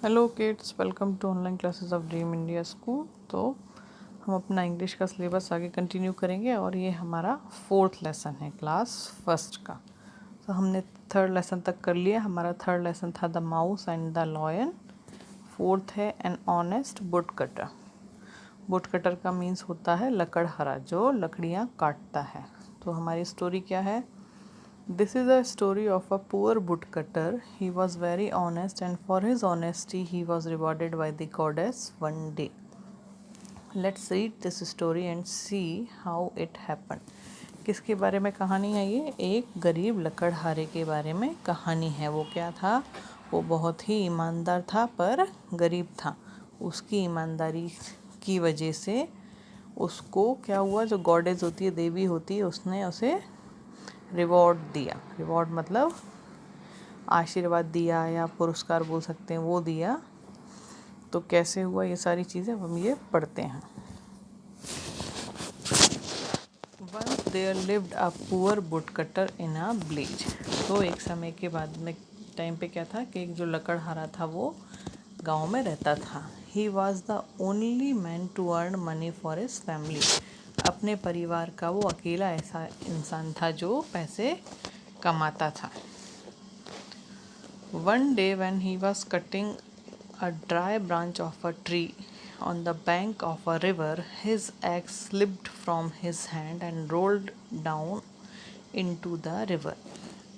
Hello kids, welcome to online classes of dream India school. तो हम अपना English का सिलेबस आगे कंटिन्यू करेंगे और ये हमारा 4th लेसन है क्लास फर्स्ट का। तो हमने 3rd लेसन तक कर लिया। हमारा 3rd लेसन था the mouse and the lion. 4th है an honest would cutter. Would cutter का मीन्स होता है लकड़हारा, जो लकड़ियाँ काटता है। तो हमारी स्टोरी क्या है? This is a story of a poor woodcutter. He was very honest, and for his honesty, he was rewarded by the goddess one day. Let's read this story and see how it happened. किसके बारे में कहानी है ये? एक गरीब लकड़हारे के बारे में कहानी है। वो क्या था? वो बहुत ही ईमानदार था पर गरीब था। उसकी ईमानदारी की वजह से उसको क्या हुआ, जो गॉडेस होती है, देवी होती है, उसने उसे रिवॉर्ड दिया। रिवॉर्ड मतलब आशीर्वाद दिया या पुरस्कार बोल सकते हैं, वो दिया। तो कैसे हुआ ये सारी चीज़ें हम ये पढ़ते हैं। Once there lived a poor woodcutter in a village. तो एक समय के बाद में टाइम पे क्या था कि एक जो लकड़हारा था वो गांव में रहता था। He was the only man to earn money for his family. अपने परिवार का वो अकेला ऐसा इंसान था जो पैसे कमाता था। One day when he was cutting a dry branch of a tree on the bank of a river, his axe slipped from his hand and rolled down into the river.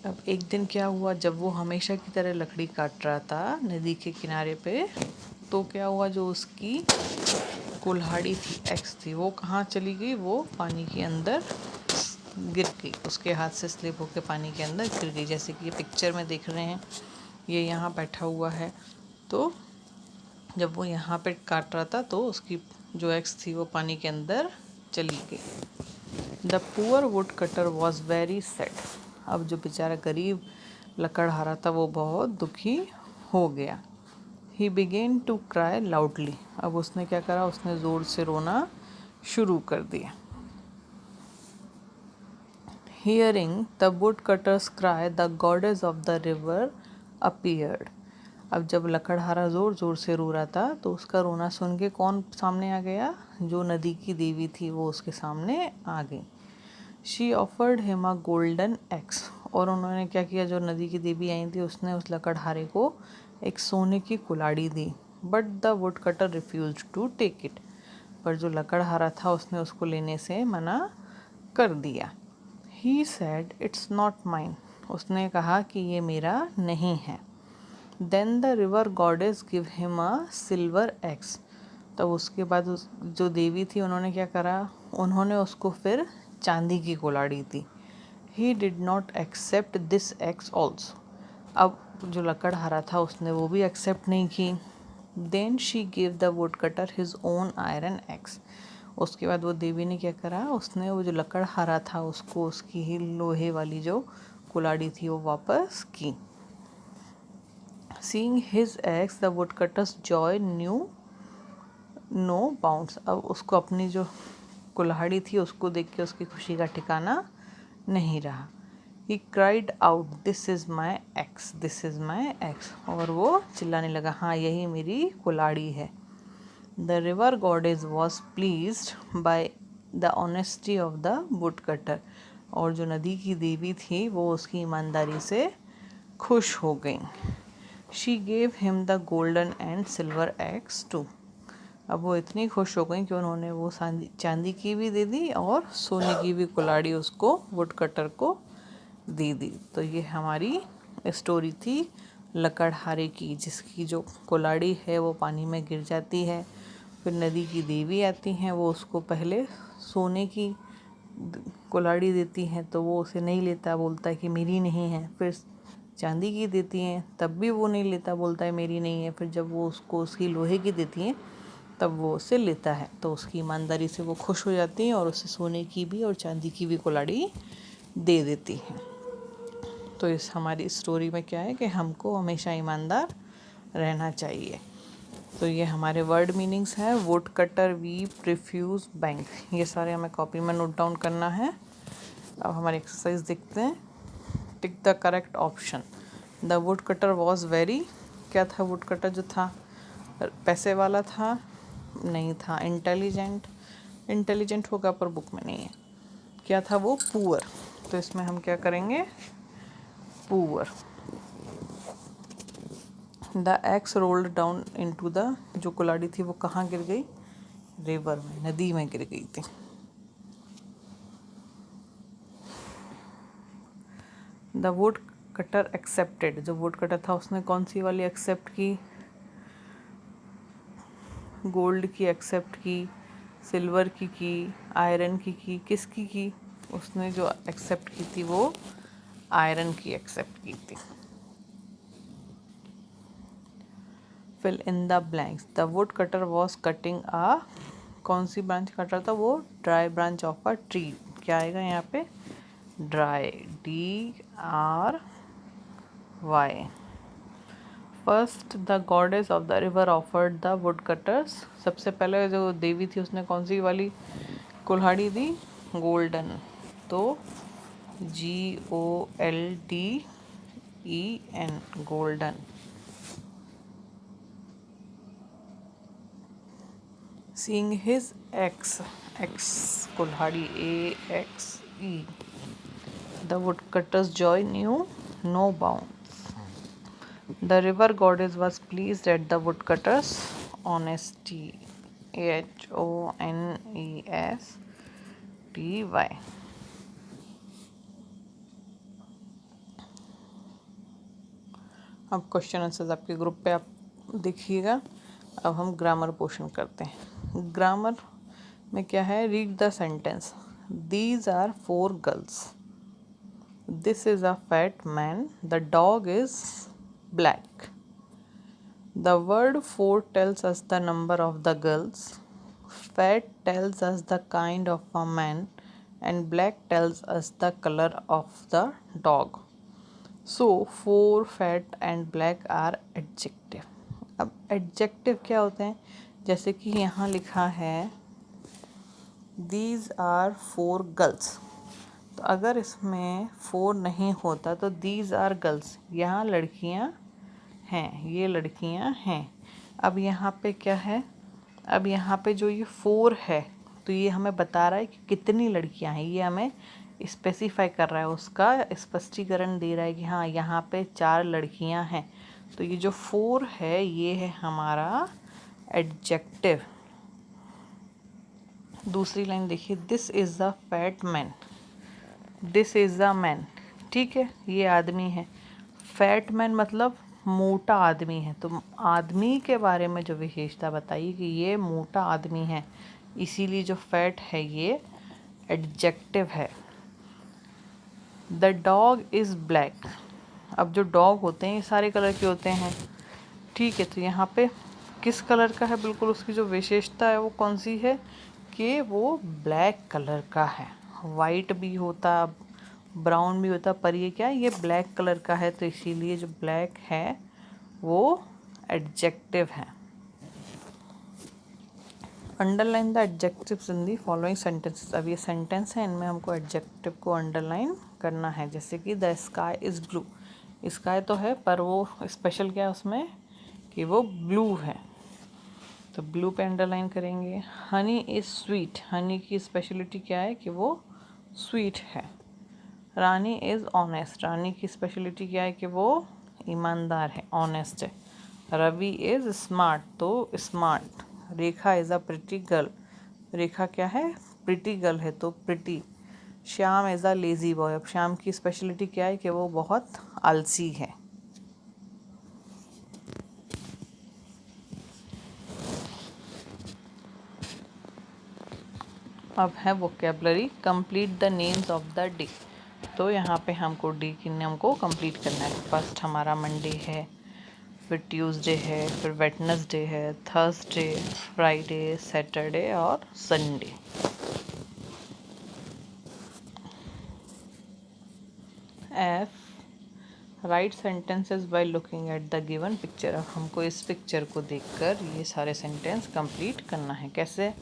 अब एक दिन क्या हुआ, जब वो हमेशा की तरह लकड़ी काट रहा था नदी के किनारे पे, तो क्या हुआ, जो उसकी कुल्हाड़ी थी, एक्स थी, वो कहाँ चली गई? वो पानी के अंदर गिर गई। उसके हाथ से स्लिप होकर पानी के अंदर गिर गई। जैसे कि ये पिक्चर में देख रहे हैं, ये यहाँ बैठा हुआ है। तो जब वो यहाँ पे काट रहा था तो उसकी जो एक्स थी वो पानी के अंदर चली गई। The poor would cutter was very sad. अब जो बेचारा गरीब लकड़हारा था वो बहुत दुखी हो गया। He began to cry loudly. अब उसने क्या करा? उसने ज़ोर से रोना शुरू कर दिया। Hearing the woodcutter's cry, the goddess of the river appeared. अब जब लकड़हारा ज़ोर ज़ोर से रो रहा था तो उसका रोना सुन के कौन सामने आ गया? जो नदी की देवी थी वो उसके सामने आ गई। She offered him a golden axe. और उन्होंने क्या किया? जो नदी की देवी आई थी उसने उस लकड़हारे को एक सोने की कुल्हाड़ी दी। But the woodcutter refused to take it. पर जो लकड़हारा था उसने उसको लेने से मना कर दिया। He said, "It's not mine." उसने कहा कि ये मेरा नहीं है। Then the river goddess give him a silver axe. तब उसके बाद जो देवी थी उन्होंने क्या करा? उन्होंने उसको फिर चांदी की कुल्हाड़ी दी। He did not accept this axe also. अब जो लकड़हारा था उसने वो भी एक्सेप्ट नहीं की। Then she gave the woodcutter his own iron axe. उसके बाद वो देवी ने क्या करा? उसने वो जो लकड़हारा था उसको उसकी ही लोहे वाली जो कुल्हाड़ी थी वो वापस की। Seeing his axe, the woodcutter's joy knew no bounds. अब उसको अपनी जो कुल्हाड़ी थी उसको देख के उसकी खुशी का ठिकाना नहीं रहा। He cried out, "This is my axe, this is my axe." और वो चिल्लाने लगा, हाँ यही मेरी कुल्हाड़ी है। The river goddess was pleased by the honesty of the woodcutter. और जो नदी की देवी थी वो उसकी ईमानदारी से खुश हो गई। She gave him the golden and silver axe too. अब वो इतनी खुश हो गई कि उन्होंने वो चांदी की भी दे दी और सोने की भी कुल्हाड़ी उसको वुडकटर को दे दी। तो ये हमारी स्टोरी थी लकड़हारे की, जिसकी जो कुल्हाड़ी है वो पानी में गिर जाती है। फिर नदी की देवी आती हैं, वो उसको पहले सोने की कुल्हाड़ी देती हैं तो वो उसे नहीं लेता, बोलता है कि मेरी नहीं है। फिर चांदी की देती हैं तब भी वो नहीं लेता, बोलता है मेरी नहीं है। फिर जब वो उसको उसकी लोहे की देती हैं तब वो उसे लेता है। तो उसकी ईमानदारी से वो खुश हो जाती हैं और उसे सोने की भी और चांदी की भी कुल्हाड़ी दे देती हैं। तो इस हमारी स्टोरी में क्या है कि हमको हमेशा ईमानदार रहना चाहिए। तो ये हमारे वर्ड मीनिंग्स हैं। Would cutter, weep, refuse, bank. ये सारे हमें कॉपी में नोट डाउन करना है। अब हमारी एक्सरसाइज देखते हैं। Tick the correct option. The woodcutter was very क्या था वुड कटर जो था? पैसे वाला था? नहीं था। इंटेलिजेंट? इंटेलिजेंट होगा पर बुक में नहीं है। क्या था वो? पुअर। तो इसमें हम क्या करेंगे? Poor. The x rolled down into the, जो कुल्हाड़ी थी वो कहाँ गिर गई? रिवर में, नदी में गिर गई थी। द वुड कटर एक्सेप्टेड, जो वुड कटर था उसने कौन सी वाली एक्सेप्ट की? गोल्ड की एक्सेप्ट की, सिल्वर की, आयरन की, किसकी की? उसने जो एक्सेप्ट की थी वो आयरन की एक्सेप्ट की थी। Fill in the blanks. The woodcutter was cutting ah, कौन सी ब्रांच काट रहा था वो? Dry branch of a tree. क्या आएगा यहाँ पे? Dry, DRY। First the goddess of the river offered the woodcutters. सबसे पहले जो देवी थी उसने कौन सी वाली कुल्हाड़ी दी? गोल्डन। तो GOLDEN, golden. Seeing his axe, axe कुल्हाड़ी AXE, the woodcutter's joy knew no bounds. The river goddess was pleased at the woodcutter's honesty. HONESTY. अब क्वेश्चन आंसर्स आपके ग्रुप पे आप देखिएगा। अब हम ग्रामर पोर्शन करते हैं। ग्रामर में क्या है? Read the sentence. These are 4 girls. This is a fat man. The dog is black. The word 4 tells us the number of the girls, fat tells us the kind of a man, and black tells us the color of the dog. So 4, fat and black are adjective. अब adjective क्या होते हैं? जैसे कि यहाँ लिखा है These are 4 girls। तो अगर इसमें 4 नहीं होता तो These are girls, यहाँ लड़कियाँ हैं, ये लड़कियां हैं। अब यहाँ पे क्या है? अब यहाँ पे जो ये 4 है तो ये हमें बता रहा है कि कितनी लड़कियां हैं, ये हमें स्पेसिफाई कर रहा है, उसका स्पष्टीकरण दे रहा है कि हाँ यहाँ पे 4 लड़कियां हैं। तो ये जो 4 है ये है हमारा एडजेक्टिव। दूसरी लाइन देखिए, this is the fat man. This is the man, ठीक है, ये आदमी है। फैट मैन मतलब मोटा आदमी है। तो आदमी के बारे में जो विशेषता बताई कि ये मोटा आदमी है, इसीलिए जो फैट है ये एडजेक्टिव है। The dog is black. अब जो डॉग होते हैं ये सारे कलर के होते हैं, ठीक है। तो यहाँ पे किस कलर का है? बिल्कुल उसकी जो विशेषता है वो कौन सी है कि वो ब्लैक कलर का है। वाइट भी होता, ब्राउन भी होता, पर ये क्या है? ये ब्लैक कलर का है, तो इसीलिए जो ब्लैक है वो एडजेक्टिव है। Underline the adjectives in the following sentences. अब ये सेंटेंस है, इनमें हमको एडजेक्टिव को अंडरलाइन करना है। जैसे कि the sky is blue. Sky तो है पर वो स्पेशल क्या है उसमें कि वो ब्लू है, तो ब्लू पे अंडरलाइन करेंगे। Honey is sweet. हनी की स्पेशलिटी क्या है कि वो स्वीट है। रानी इज़ ऑनेस्ट। रानी की स्पेशलिटी क्या है कि वो ईमानदार है, ऑनेस्ट है। रवि इज़ स्मार्ट, तो smart. Rekha is a pretty girl. Rekha क्या है? प्रिटी गर्ल है, तो pretty. Shyam is a lazy boy. अब श्याम की स्पेशलिटी क्या है कि वो बहुत आलसी है। अब है vocabulary. Complete the names of the day. तो यहाँ पे हमको डे के नाम को कंप्लीट करना है। फर्स्ट हमारा मंडे है, फिर ट्यूसडे है, फिर वेडनेसडे है, थर्सडे, फ्राइडे, सैटरडे और Sunday. F, right sentences by looking at the given picture. अब हमको इस पिक्चर को देखकर ये सारे सेंटेंस कंप्लीट करना है। कैसे?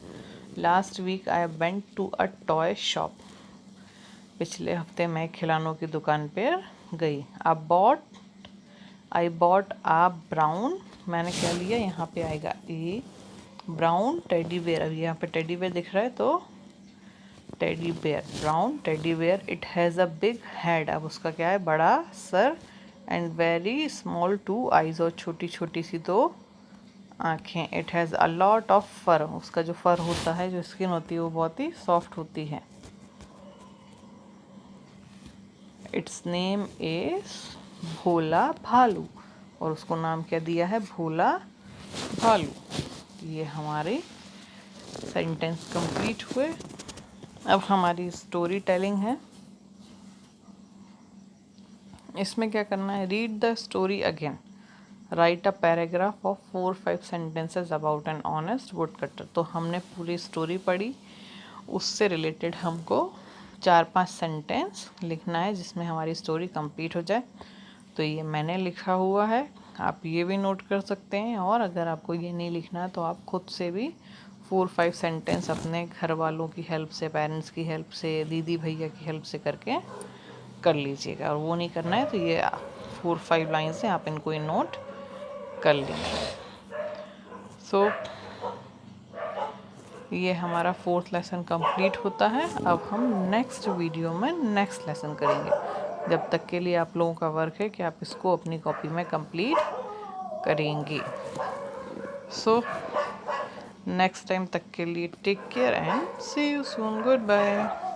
Last week I went to a toy shop. पिछले हफ्ते मैं खिलौनों की दुकान पर गई। I bought I bought a brown, मैंने क्या लिया, यहाँ पे आएगा ए ब्राउन टेडी बेयर। अभी यहाँ पे टेडी बेयर दिख रहा है तो teddy bear, brown teddy bear. It has a big head, अब उसका क्या है, बड़ा सर। And very small two eyes, और छोटी छोटी सी दो आँखें। It has a lot of fur, उसका जो फर होता है, जो स्किन होती है, वो बहुत ही सॉफ्ट होती है। इट्स नेम इज भोला भालू, और उसको नाम क्या दिया है, भोला भालू। ये हमारे सेंटेंस कंप्लीट हुए। अब हमारी स्टोरी टेलिंग है। इसमें क्या करना है, read the story again, right a paragraph of 4-5 sentences about an honest would cutter. तो हमने पूरी स्टोरी पढ़ी, उससे रिलेटेड हमको 4-5 सेंटेंस लिखना है जिसमें हमारी स्टोरी कंप्लीट हो जाए। तो ये मैंने लिखा हुआ है, आप ये भी नोट कर सकते हैं। और अगर आपको ये नहीं लिखना है तो आप खुद से भी 4-5 सेंटेंस अपने घर वालों की हेल्प से, पेरेंट्स की हेल्प से, दीदी भैया की हेल्प से करके कर लीजिएगा। और वो नहीं करना है तो ये 4-5 लाइन्स हैं, आप इनको नोट कर लीजिए। सो ये हमारा 4th लेसन कंप्लीट होता है। अब हम नेक्स्ट वीडियो में नेक्स्ट लेसन करेंगे। जब तक के लिए आप लोगों का वर्क है कि आप इसको अपनी कॉपी में कंप्लीट करेंगे। सो नेक्स्ट टाइम तक के लिए take care and see you soon, good bye.